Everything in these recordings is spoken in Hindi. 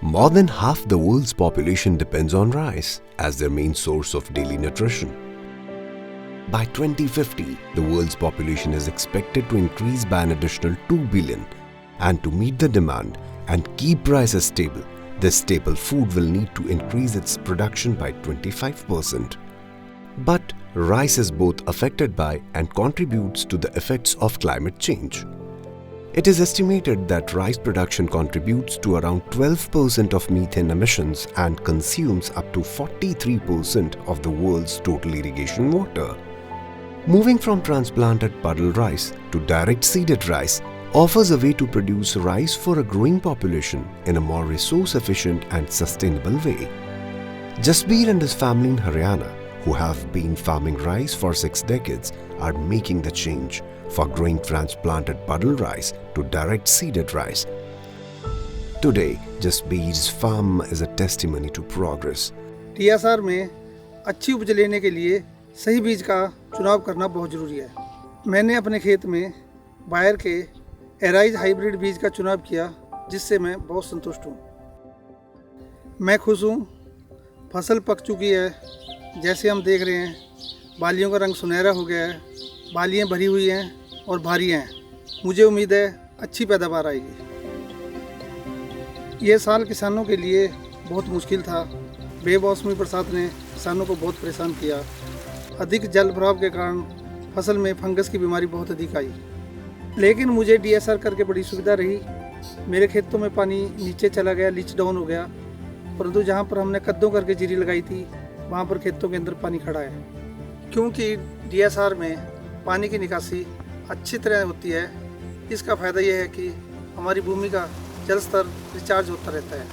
More than half the world's population depends on rice as their main source of daily nutrition. By 2050, the world's population is expected to increase by an additional 2 billion. And to meet the demand and keep prices stable, this staple food will need to increase its production by 25%. But rice is both affected by and contributes to the effects of climate change. It is estimated that rice production contributes to around 12% of methane emissions and consumes up to 43% of the world's total irrigation water. Moving from transplanted puddle rice to direct seeded rice offers a way to produce rice for a growing population in a more resource-efficient and sustainable way. Jasbir and his family in Haryana, who have been farming rice for 6 decades, are making the change for growing transplanted puddle rice to direct seeded rice. Today, Jasbir's farm is a testimony to progress. TSR में अच्छी उपज लेने के लिए सही बीज का चुनाव करना बहुत ज़रूरी है। मैंने अपने खेत में बायर के एराइज हाइब्रिड बीज का चुनाव किया, जिससे मैं बहुत संतुष्ट हूँ। मैं खुश हूँ। फसल पक चुकी है, जैसे हम देख रहे हैं। बालियों का रंग सुनहरा हो गया है, बालियाँ भरी हुई हैं और भारी हैं। मुझे उम्मीद है अच्छी पैदावार आएगी। ये साल किसानों के लिए बहुत मुश्किल था। बेमौसमी बरसात ने किसानों को बहुत परेशान किया। अधिक जल भराव के कारण फसल में फंगस की बीमारी बहुत अधिक आई, लेकिन मुझे DSR करके बड़ी सुविधा रही। मेरे खेतों में पानी नीचे चला गया, लीच डाउन हो गया, परंतु जहाँ पर हमने कद्दू करके जीरी लगाई थी वहाँ पर खेतों के अंदर पानी खड़ा है। क्योंकि DSR में पानी की निकासी अच्छी तरह होती है, इसका फ़ायदा यह है कि हमारी भूमि का जल स्तर रिचार्ज होता रहता है।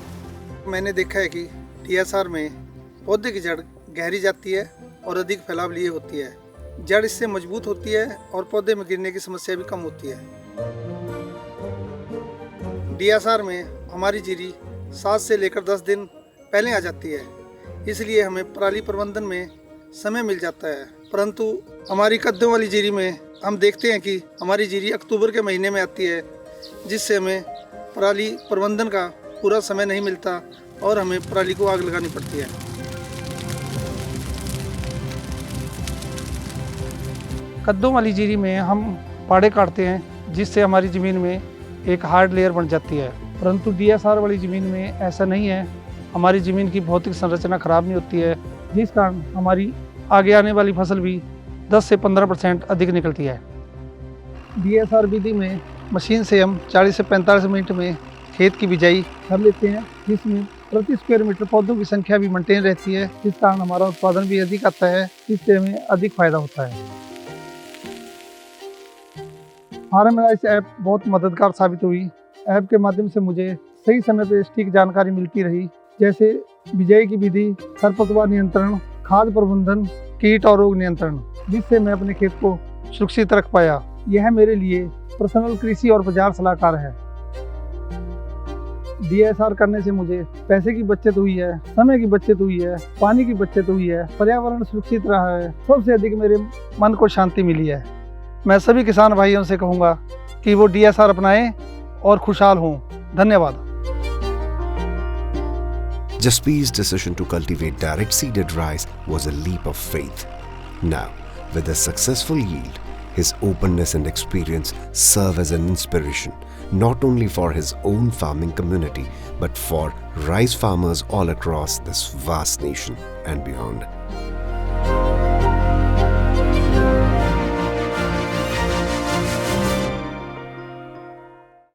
मैंने देखा है कि DSR में पौधे की जड़ गहरी जाती है और अधिक फैलाव लिए होती है। जड़ इससे मजबूत होती है और पौधे में गिरने की समस्या भी कम होती है। DSR में हमारी जीरी 7 से लेकर 10 दिन पहले आ जाती है, इसलिए हमें पराली प्रबंधन में समय मिल जाता है। परंतु हमारी कद्दू वाली जीरी में हम देखते हैं कि हमारी जीरी अक्टूबर के महीने में आती है, जिससे हमें पराली प्रबंधन का पूरा समय नहीं मिलता और हमें पराली को आग लगानी पड़ती है। कद्दू वाली जीरी में हम पाड़े काटते हैं, जिससे हमारी ज़मीन में एक हार्ड लेयर बन जाती है। परंतु DSR वाली ज़मीन में ऐसा नहीं है। हमारी ज़मीन की भौतिक संरचना खराब नहीं होती है, जिस कारण हमारी आगे आने वाली फसल भी 10 से 15% अधिक निकलती है। DSR विधि में मशीन से हम 40 से 45 मिनट में खेत की बिजाई कर लेते हैं, जिसमें प्रति स्क्वायर मीटर पौधों की संख्या भी मेंटेन रहती है, जिस कारण हमारा उत्पादन भी अधिक आता है, जिससे हमें अधिक फायदा होता है। फार्म एनालिसिस ऐप बहुत मददगार साबित हुई। ऐप के माध्यम से मुझे सही समय पर सटीक जानकारी मिलती रही, जैसे बिजाई की विधि, खरपतवार नियंत्रण, खाद प्रबंधन, कीट और रोग नियंत्रण, जिससे मैं अपने खेत को सुरक्षित रख पाया। यह मेरे लिए पर्सनल कृषि और बाजार सलाहकार है। DSR करने से मुझे पैसे की बचत हुई है, समय की बचत हुई है, पानी की बचत हुई है, पर्यावरण सुरक्षित रहा है। सबसे अधिक मेरे मन को शांति मिली है। मैं सभी किसान भाइयों से कहूँगा कि वो DSR अपनाएं और खुशहाल हों। धन्यवाद। Jasbir's decision to cultivate direct seeded rice was a leap of faith. Now, with a successful yield, his openness and experience serve as an inspiration not only for his own farming community but for rice farmers all across this vast nation and beyond.